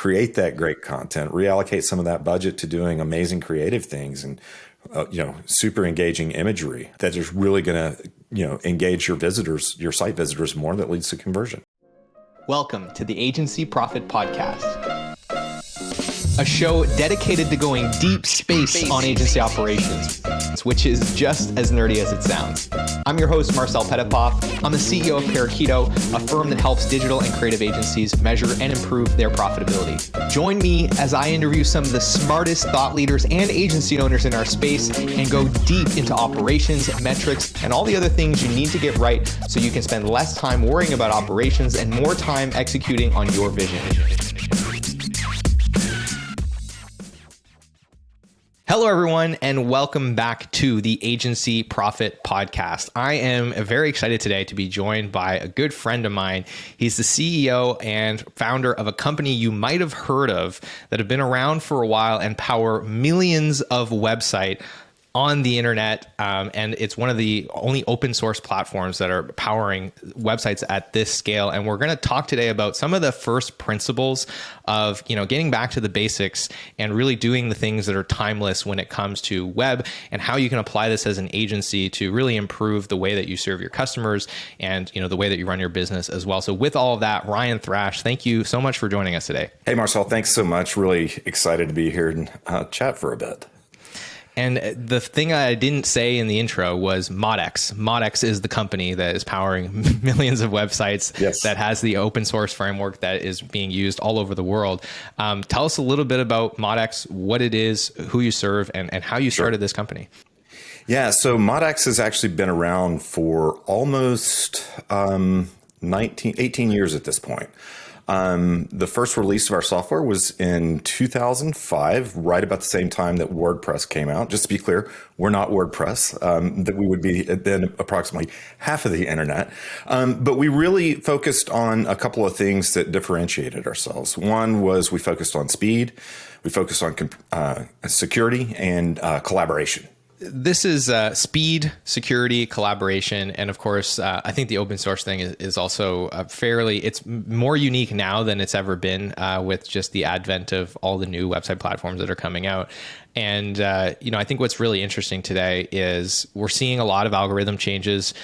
create that great content, reallocate some of that budget to doing amazing creative things and super engaging imagery that is really going to engage your visitors, your site visitors more, that leads to conversion. Welcome to the Agency Profit Podcast, a show dedicated to going deep space on agency operations, which is just as nerdy as it sounds. I'm your host, Marcel Petitpoff. I'm the CEO of Parakeeto, a firm that helps digital and creative agencies measure and improve their profitability. Join me as I interview some of the smartest thought leaders and agency owners in our space and go deep into operations, metrics, and all the other things you need to get right so you can spend less time worrying about operations and more time executing on your vision. Hello, everyone, and welcome back to the Agency Profit Podcast. I am very excited today to be joined by a good friend of mine. He's the CEO and founder of a company you might have heard of that have been around for a while and power millions of websites on the internet, and it's one of the only open source platforms that are powering websites at this scale. And we're going to talk today about some of the first principles of getting back to the basics and really doing the things that are timeless when it comes to web, and how you can apply this as an agency to really improve the way that you serve your customers and the way that you run your business as well. So with all of that, Ryan Thrash, thank you so much for joining us today. Hey Marcel, thanks so much. Really excited to be here and chat for a bit. And the thing I didn't say in the intro was MODX. MODX is the company that is powering millions of websites, yes, that has the open source framework that is being used all over the world. Tell us a little bit about MODX, what it is, who you serve, and how you started this company. Yeah, so MODX has actually been around for almost 18 years at this point. The first release of our software was in 2005, right about the same time that WordPress came out. Just to be clear, we're not WordPress, that we would be then approximately half of the internet. But we really focused on a couple of things that differentiated ourselves. One was we focused on speed, we focused on security, and collaboration. This is speed, security, collaboration, and of course, I think the open source thing is also it's more unique now than it's ever been with just the advent of all the new website platforms that are coming out. And, I think what's really interesting today is we're seeing a lot of algorithm changes.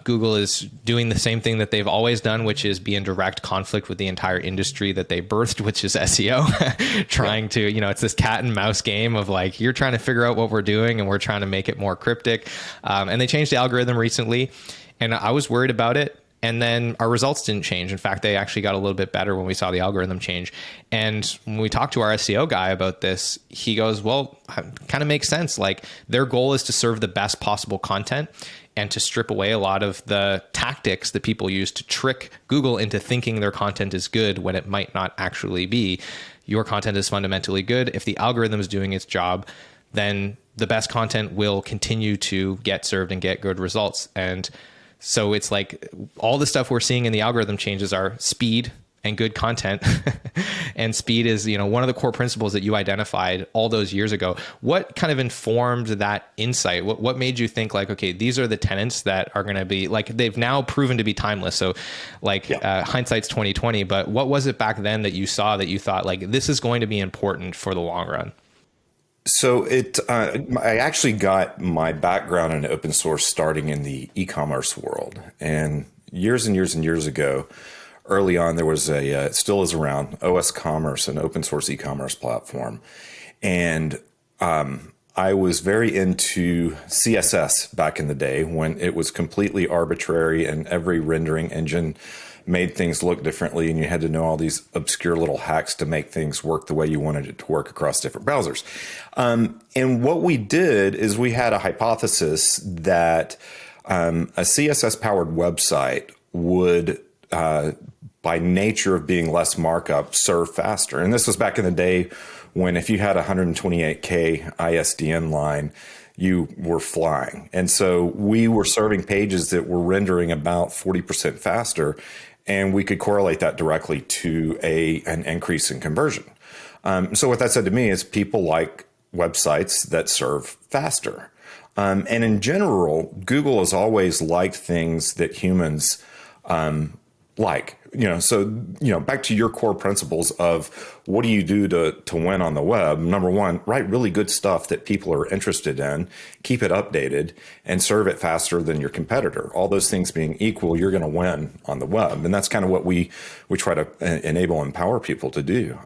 Google is doing the same thing that they've always done, which is be in direct conflict with the entire industry that they birthed, which is SEO, trying to, it's this cat and mouse game of like, you're trying to figure out what we're doing and we're trying to make it more cryptic. And they changed the algorithm recently, and I was worried about it. And then our results didn't change. In fact, they actually got a little bit better when we saw the algorithm change. And when we talked to our SEO guy about this, he goes, well, kind of makes sense. Like, their goal is to serve the best possible content and to strip away a lot of the tactics that people use to trick Google into thinking their content is good when it might not actually be. Your content is fundamentally good. If the algorithm is doing its job, then the best content will continue to get served and get good results. And so it's like all the stuff we're seeing in the algorithm changes are speed and good content. And speed is, one of the core principles that you identified all those years ago. What kind of informed that insight? What made you think like, okay, these are the tenets that are going to be like, they've now proven to be timeless. So hindsight's 2020, but what was it back then that you saw that you thought like, this is going to be important for the long run? So I actually got my background in open source starting in the e-commerce world. And years and years and years ago, early on, there was it still is around, OS Commerce, an open source e-commerce platform. And I was very into CSS back in the day when it was completely arbitrary and every rendering engine made things look differently, and you had to know all these obscure little hacks to make things work the way you wanted it to work across different browsers. And what we did is we had a hypothesis that a CSS-powered website would, by nature of being less markup, serve faster. And this was back in the day when if you had a 128K ISDN line, you were flying. And so we were serving pages that were rendering about 40% faster, and we could correlate that directly to an increase in conversion. So what that said to me is people like websites that serve faster. And in general, Google has always liked things that humans like. So, back to your core principles of what do you do to win on the web? Number one, write really good stuff that people are interested in, keep it updated, and serve it faster than your competitor. All those things being equal, you're going to win on the web. And that's kind of what we try to enable and empower people to do.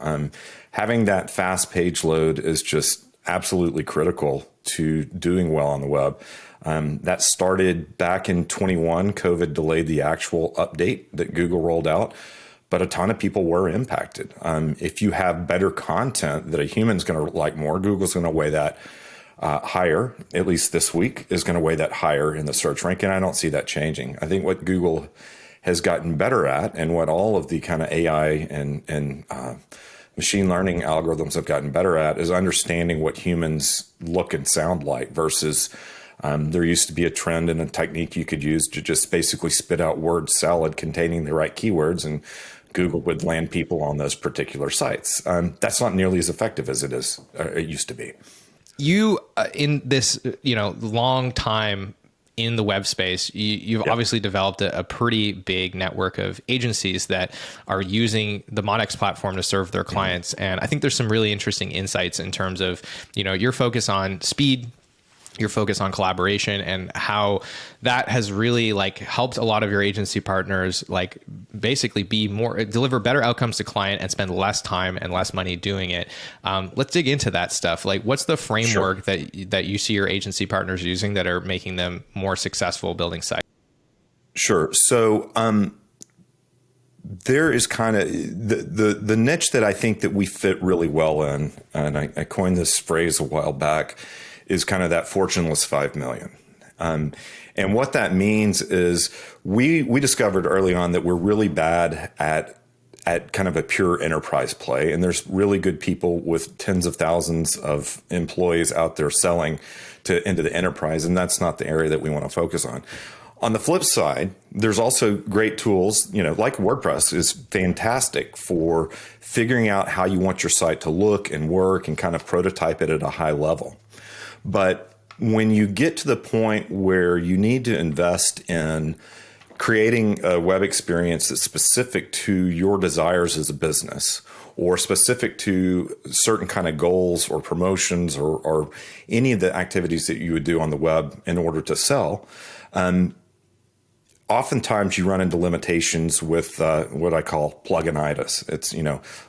Having that fast page load is just absolutely critical to doing well on the web. That started back in 21. COVID delayed the actual update that Google rolled out, but a ton of people were impacted. If you have better content that a human's going to like more, Google's going to weigh that higher, at least this week, is going to weigh that higher in the search ranking. I don't see that changing. I think what Google has gotten better at, and what all of the kind of AI and machine learning algorithms have gotten better at, is understanding what humans look and sound like versus there used to be a trend and a technique you could use to just basically spit out word salad containing the right keywords, and Google would land people on those particular sites. That's not nearly as effective as it used to be. You, in this, long time in the web space, you've obviously developed a pretty big network of agencies that are using the MODX platform to serve their clients. And I think there's some really interesting insights in terms of, your focus on speed, your focus on collaboration, and how that has really helped a lot of your agency partners basically deliver better outcomes to client and spend less time and less money doing it. Let's dig into that stuff. What's the framework that you see your agency partners using that are making them more successful building sites? Sure. So there is kind of the niche that I think that we fit really well in, and I coined this phrase a while back, is kind of that fortuneless 5 million. And what that means is we discovered early on that we're really bad at kind of a pure enterprise play. And there's really good people with tens of thousands of employees out there selling into the enterprise. And that's not the area that we want to focus on. On the flip side, there's also great tools, like WordPress is fantastic for figuring out how you want your site to look and work and kind of prototype it at a high level. But when you get to the point where you need to invest in creating a web experience that's specific to your desires as a business, or specific to certain kind of goals or promotions or any of the activities that you would do on the web in order to sell, oftentimes you run into limitations with what I call pluginitis. It's,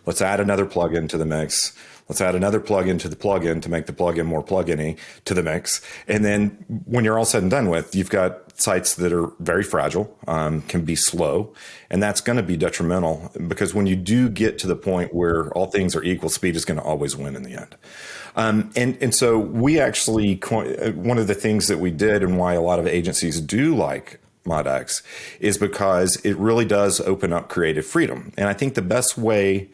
let's add another plugin to the mix. Let's add another plugin to the plugin to make the plugin more plugin-y to the mix. And then when you're all said and done with, you've got sites that are very fragile, can be slow, and that's going to be detrimental, because when you do get to the point where all things are equal, speed is going to always win in the end. And so we actually, one of the things that we did and why a lot of agencies do like MODX is because it really does open up creative freedom. And I think the best way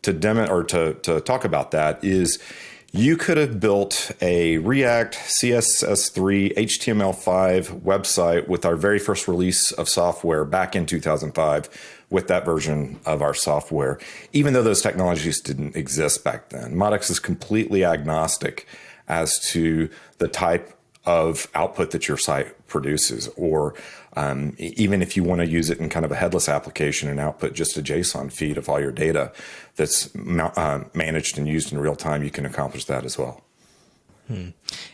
to to talk about that is you could have built a React, CSS3, HTML5 website with our very first release of software back in 2005 with that version of our software, even though those technologies didn't exist back then. MODX is completely agnostic as to the type of output that your site produces, or even if you want to use it in kind of a headless application and output just a JSON feed of all your data that's managed and used in real time, you can accomplish that as well. And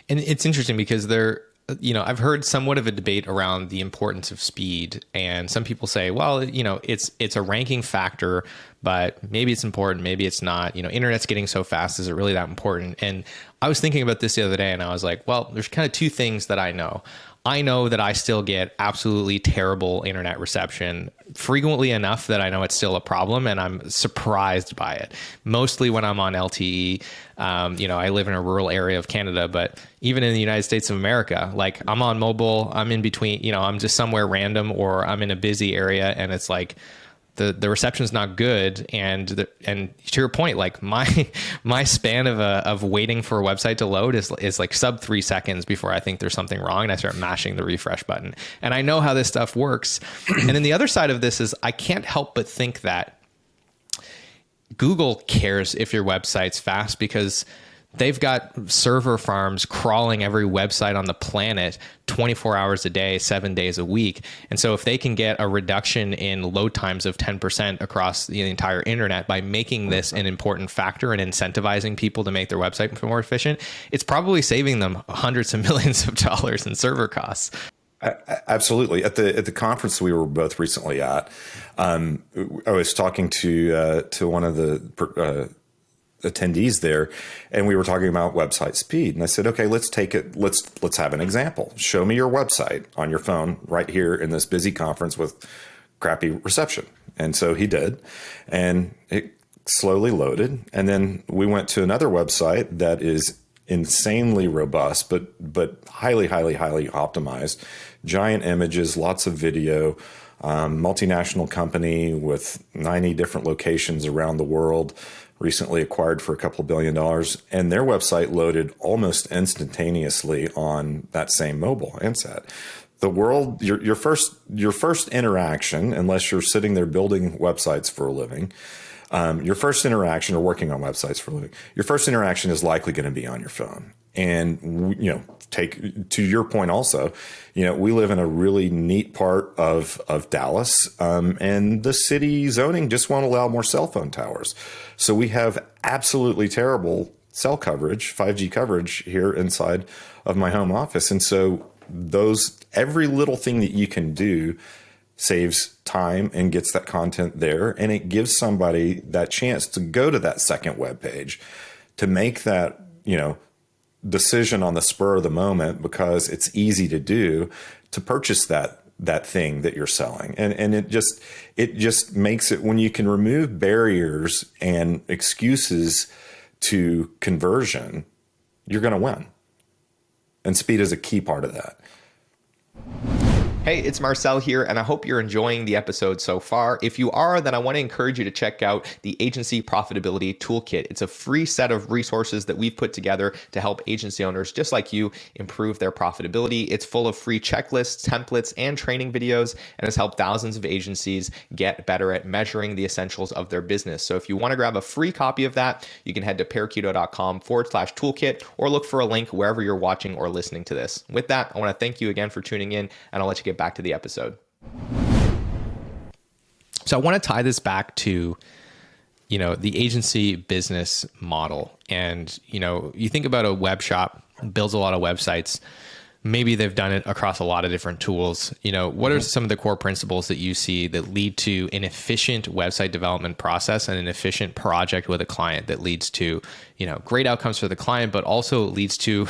it's interesting because I've heard somewhat of a debate around the importance of speed, and some people say, well, it's a ranking factor, but maybe it's important, maybe it's not. Internet's getting so fast, is it really that important? And I was thinking about this the other day, and I was like, well, there's kind of two things that I know. I know that I still get absolutely terrible internet reception frequently enough that I know it's still a problem, and I'm surprised by it. Mostly when I'm on LTE. I live in a rural area of Canada, but even in the United States of America, I'm on mobile, I'm in between, I'm just somewhere random, or I'm in a busy area, and it's the reception's not good. And to your point, my span of waiting for a website to load is sub 3 seconds before I think there's something wrong and I start mashing the refresh button. And I know how this stuff works. And then the other side of this is I can't help but think that Google cares if your website's fast, because they've got server farms crawling every website on the planet 24 hours a day, 7 days a week. And so if they can get a reduction in load times of 10% across the entire internet by making this an important factor and incentivizing people to make their website more efficient, it's probably saving them hundreds of millions of dollars in server costs. Absolutely. At the conference we were both recently at, I was talking to one of the attendees there, and we were talking about website speed. And I said, okay, let's take it. Let's have an example. Show me your website on your phone right here in this busy conference with crappy reception. And so he did, and it slowly loaded. And then we went to another website that is insanely robust, but highly optimized. Giant images, lots of video, multinational company with 90 different locations around the world, recently acquired for a couple $1 billion, and their website loaded almost instantaneously on that same mobile handset. The world, your first interaction, unless you're sitting there building websites for a living, your first interaction or working on websites for a living, your first interaction is likely going to be on your phone. And, take to your point also, we live in a really neat part of Dallas, and the city zoning just won't allow more cell phone towers. So we have absolutely terrible cell coverage, 5G coverage here inside of my home office. And so every little thing that you can do saves time and gets that content there. And it gives somebody that chance to go to that second web page to make that, decision on the spur of the moment, because it's easy to do, to purchase that thing that you're selling. And it just makes it, when you can remove barriers and excuses to conversion, you're going to win. And speed is a key part of that. Hey, it's Marcel here, and I hope you're enjoying the episode so far. If you are, then I want to encourage you to check out the Agency Profitability Toolkit. It's a free set of resources that we've put together to help agency owners just like you improve their profitability. It's full of free checklists, templates, and training videos, and has helped thousands of agencies get better at measuring the essentials of their business. So if you want to grab a free copy of that, you can head to parakeeto.com/toolkit or look for a link wherever you're watching or listening to this. With that, I want to thank you again for tuning in, and I'll let you get back to the episode. So I want to tie this back to, the agency business model. And, you think about a web shop, builds a lot of websites. Maybe they've done it across a lot of different tools. What are some of the core principles that you see that lead to an efficient website development process and an efficient project with a client that leads to, great outcomes for the client, but also leads to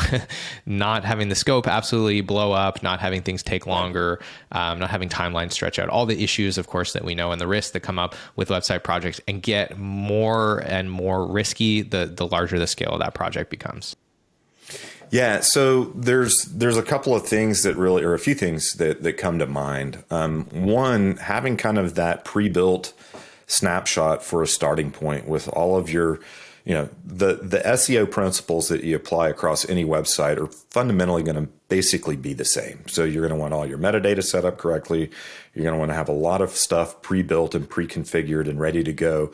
not having the scope absolutely blow up, not having things take longer, not having timelines stretch out, all the issues, of course, that we know and the risks that come up with website projects, and get more and more risky the larger the scale of that project becomes? Yeah, so there's a couple of things that really, or a few things that come to mind. One, having kind of that pre-built snapshot for a starting point with all of your, the SEO principles that you apply across any website are fundamentally going to basically be the same. So you're going to want all your metadata set up correctly. You're going to want to have a lot of stuff pre-built and pre-configured and ready to go.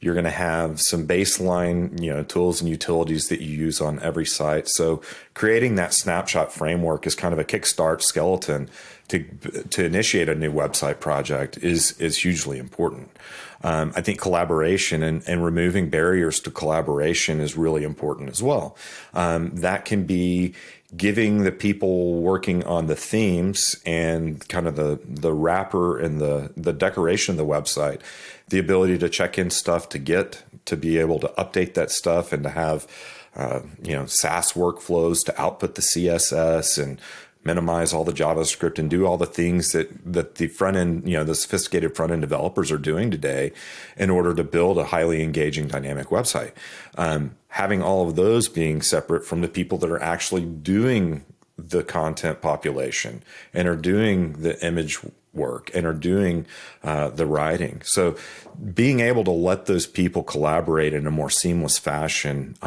You're going to have some baseline, tools and utilities that you use on every site. So creating that snapshot framework is kind of a kickstart skeleton to initiate a new website project is hugely important. I think collaboration and removing barriers to collaboration is really important as well. That can be giving the people working on the themes and kind of the wrapper and the decoration of the website the ability to check in stuff to be able to update that stuff and to have SaaS workflows to output the CSS and minimize all the JavaScript and do all the things that the front end, the sophisticated front end developers are doing today in order to build a highly engaging dynamic website. Having all of those being separate from the people that are actually doing the content population and are doing the image work and are doing the writing. So being able to let those people collaborate in a more seamless fashion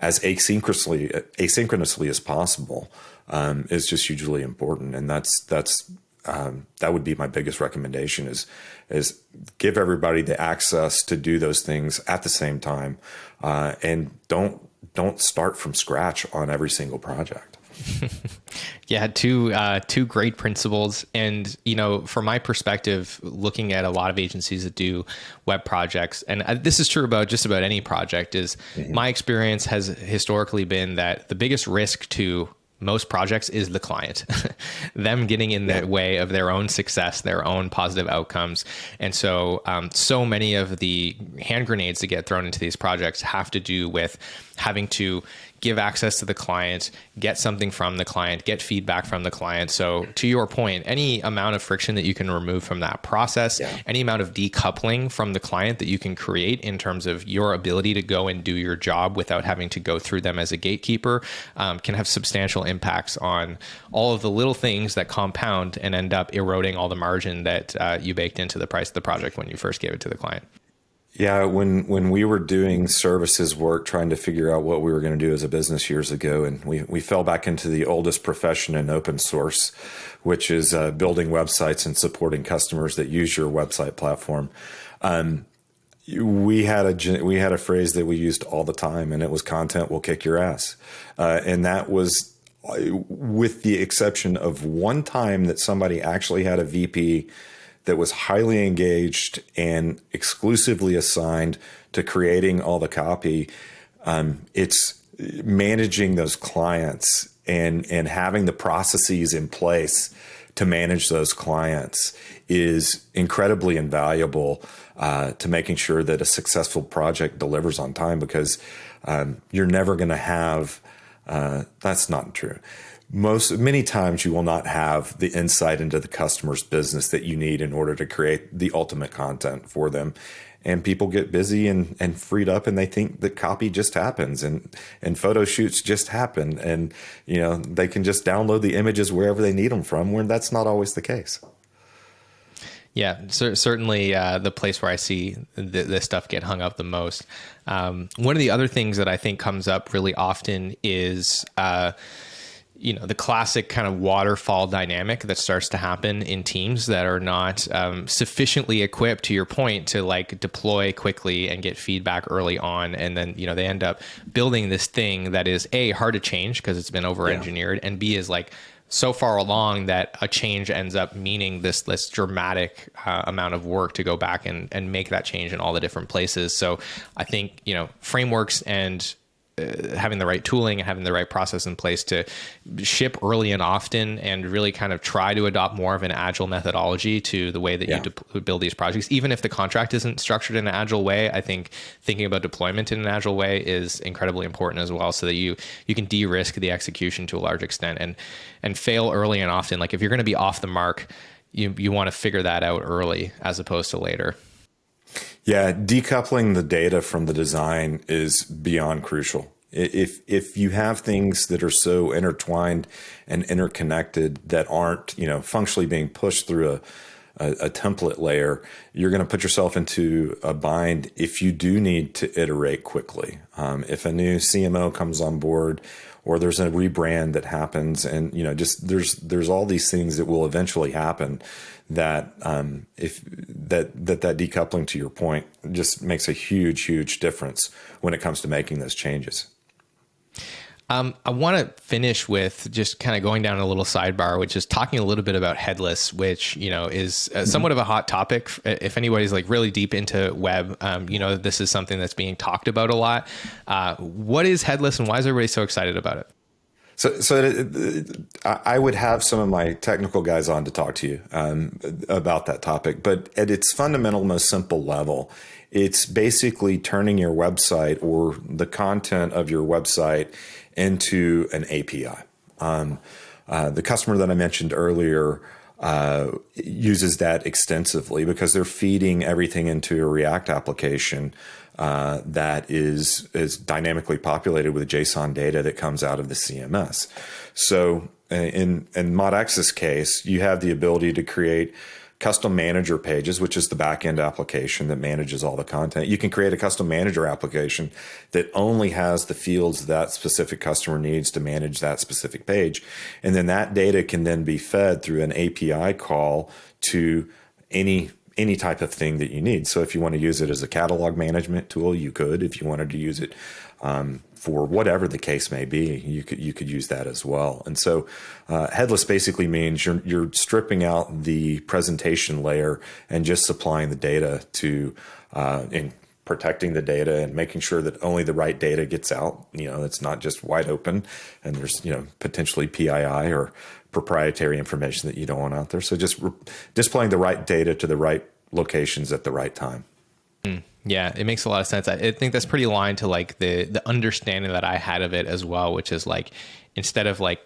as asynchronously as possible is just hugely important. And that would be my biggest recommendation is give everybody the access to do those things at the same time, and don't don't start from scratch on every single project. Yeah, two great principles. And, from my perspective, looking at a lot of agencies that do web projects, and this is true about just about any project, is my experience has historically been that the biggest risk to most projects is the client, them getting in the way of their own success, their own positive outcomes. And so, so many of the hand grenades that get thrown into these projects have to do with having to give access to the client, get something from the client, get feedback from the client. So to your point, any amount of friction that you can remove from that process, any amount of decoupling from the client that you can create in terms of your ability to go and do your job without having to go through them as a gatekeeper, can have substantial impacts on all of the little things that compound and end up eroding all the margin that you baked into the price of the project when you first gave it to the client. Yeah, when we were doing services work, trying to figure out what we were going to do as a business years ago, and we fell back into the oldest profession in open source, which is building websites and supporting customers that use your website platform. We had a phrase that we used all the time, and it was "content will kick your ass," and that was with the exception of one time that somebody actually had a VP that was highly engaged and exclusively assigned to creating all the copy. It's managing those clients and having the processes in place to manage those clients is incredibly invaluable to making sure that a successful project delivers on time, because you're never going to have, that's not true. Many times you will not have the insight into the customer's business that you need in order to create the ultimate content for them. And people get busy and freed up, and they think that copy just happens and photo shoots just happen. And, they can just download the images wherever they need them from, when that's not always the case. Yeah, certainly the place where I see this stuff get hung up the most. One of the other things that I think comes up really often is the classic kind of waterfall dynamic that starts to happen in teams that are not sufficiently equipped, to your point, to deploy quickly and get feedback early on. And then, they end up building this thing that is A, hard to change because it's been over engineered, and B, is so far along that a change ends up meaning this dramatic amount of work to go back and make that change in all the different places. So I think, frameworks and having the right tooling and having the right process in place to ship early and often, and really kind of try to adopt more of an agile methodology to the way that you build these projects. Even if the contract isn't structured in an agile way, I think thinking about deployment in an agile way is incredibly important as well, so that you can de-risk the execution to a large extent and fail early and often. If you're going to be off the mark, you want to figure that out early as opposed to later. Yeah, decoupling the data from the design is beyond crucial. If you have things that are so intertwined and interconnected that aren't, functionally being pushed through a template layer, you're going to put yourself into a bind if you do need to iterate quickly. If a new CMO comes on board, or there's a rebrand that happens, and just there's all these things that will eventually happen, that that decoupling, to your point, just makes a huge difference when it comes to making those changes. I want to finish with just kind of going down a little sidebar, which is talking a little bit about headless, which, is somewhat of a hot topic. If anybody's really deep into web, this is something that's being talked about a lot. What is headless, and why is everybody so excited about it? So I would have some of my technical guys on to talk to you about that topic. But at its fundamental, most simple level, it's basically turning your website or the content of your website into an API. The customer that I mentioned earlier uses that extensively because they're feeding everything into a React application that is dynamically populated with JSON data that comes out of the CMS. So in MODX's case, you have the ability to create custom manager pages, which is the backend application that manages all the content. You can create a custom manager application that only has the fields that specific customer needs to manage that specific page. And then that data can then be fed through an API call to any any type of thing that you need. So if you want to use it as a catalog management tool, you could. If you wanted to use it for whatever the case may be, you could use that as well. And so headless basically means you're stripping out the presentation layer and just supplying the data to and protecting the data and making sure that only the right data gets out. It's not just wide open and there's potentially PII or proprietary information that you don't want out there. So just displaying the right data to the right locations at the right time. Yeah, it makes a lot of sense. I think that's pretty aligned to like the understanding that I had of it as well, which is like, instead of like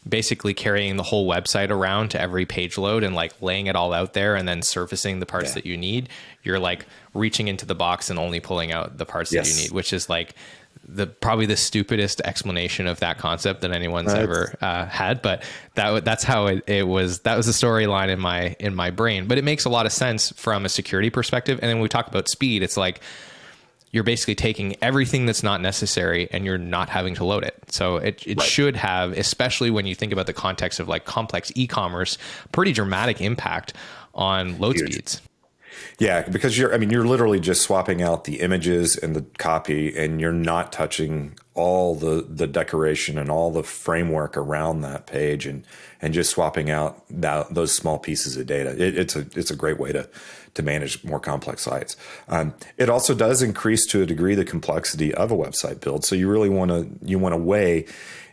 basically carrying the whole website around to every page load and like laying it all out there and then surfacing the parts that you need, you're like reaching into the box and only pulling out the parts that you need, which is like probably the stupidest explanation of that concept that anyone's ever had. But that's how it was. That was the storyline in my brain. But it makes a lot of sense from a security perspective. And then when we talk about speed, it's like you're basically taking everything that's not necessary and you're not having to load it. So it should have, especially when you think about the context of like complex e-commerce, pretty dramatic impact on load speeds. Yeah, because you're literally just swapping out the images and the copy, and you're not touching all the decoration and all the framework around that page, and just swapping out those small pieces of data. It's a great way to manage more complex sites. It also does increase to a degree the complexity of a website build. So you really want to weigh,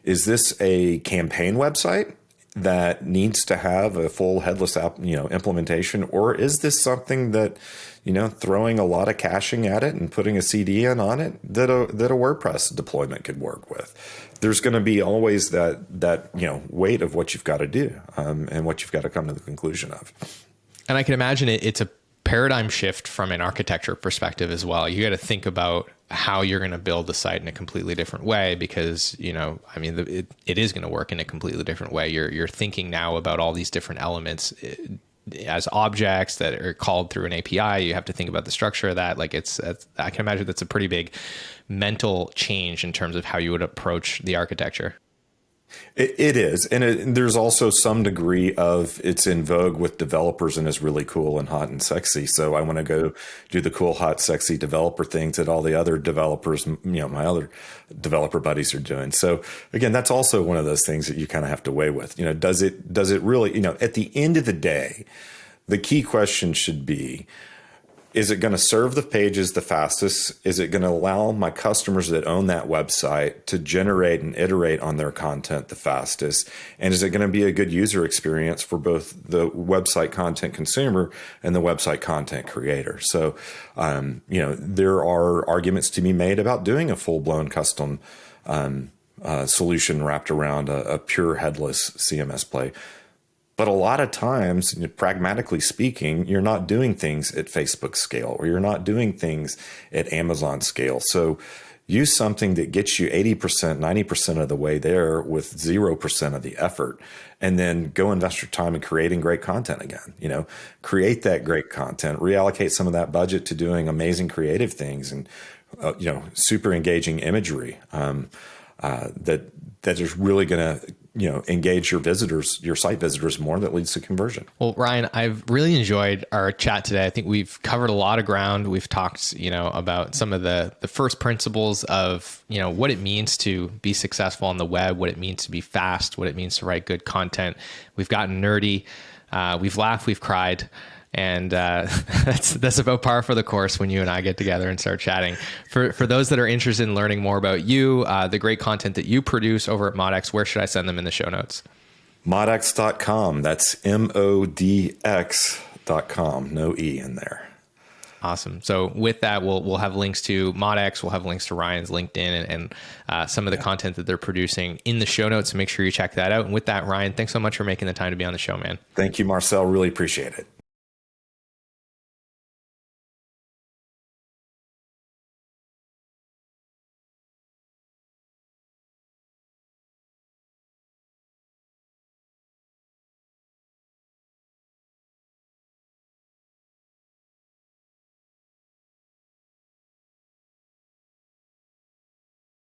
is this a campaign website that needs to have a full headless app, implementation, or is this something that, throwing a lot of caching at it and putting a CDN on it that a WordPress deployment could work with? There's going to be always that weight of what you've got to do and what you've got to come to the conclusion of. And I can imagine it's a paradigm shift from an architecture perspective as well. You got to think about how you're going to build the site in a completely different way, because, it is going to work in a completely different way. You're thinking now about all these different elements as objects that are called through an API. You have to think about the structure of that. Like I can imagine that's a pretty big mental change in terms of how you would approach the architecture. It is. And there's also some degree of it's in vogue with developers and is really cool and hot and sexy. So I want to go do the cool, hot, sexy developer things that all the other developers, my other developer buddies are doing. So again, that's also one of those things that you kind of have to weigh with, does it really, at the end of the day, the key question should be, is it going to serve the pages the fastest? Is it going to allow my customers that own that website to generate and iterate on their content the fastest? And is it going to be a good user experience for both the website content consumer and the website content creator? So, there are arguments to be made about doing a full-blown custom solution wrapped around a pure headless CMS play. But a lot of times, pragmatically speaking, you're not doing things at Facebook scale, or you're not doing things at Amazon scale. So use something that gets you 80%, 90% of the way there with 0% of the effort, and then go invest your time in creating great content again. Create that great content, reallocate some of that budget to doing amazing creative things and, super engaging imagery that is really going to engage your site visitors more, that leads to conversion. Well, Ryan, I've really enjoyed our chat today. I think we've covered a lot of ground. We've talked, about some of the first principles of, what it means to be successful on the web, what it means to be fast, what it means to write good content. We've gotten nerdy. We've laughed, we've cried. And that's about par for the course when you and I get together and start chatting. For those that are interested in learning more about you, the great content that you produce over at MODX, where should I send them in the show notes? MODX.com. That's MODX.com. No E in there. Awesome. So with that, we'll have links to MODX. We'll have links to Ryan's LinkedIn and some of the content that they're producing in the show notes. So make sure you check that out. And with that, Ryan, thanks so much for making the time to be on the show, man. Thank you, Marcel. Really appreciate it.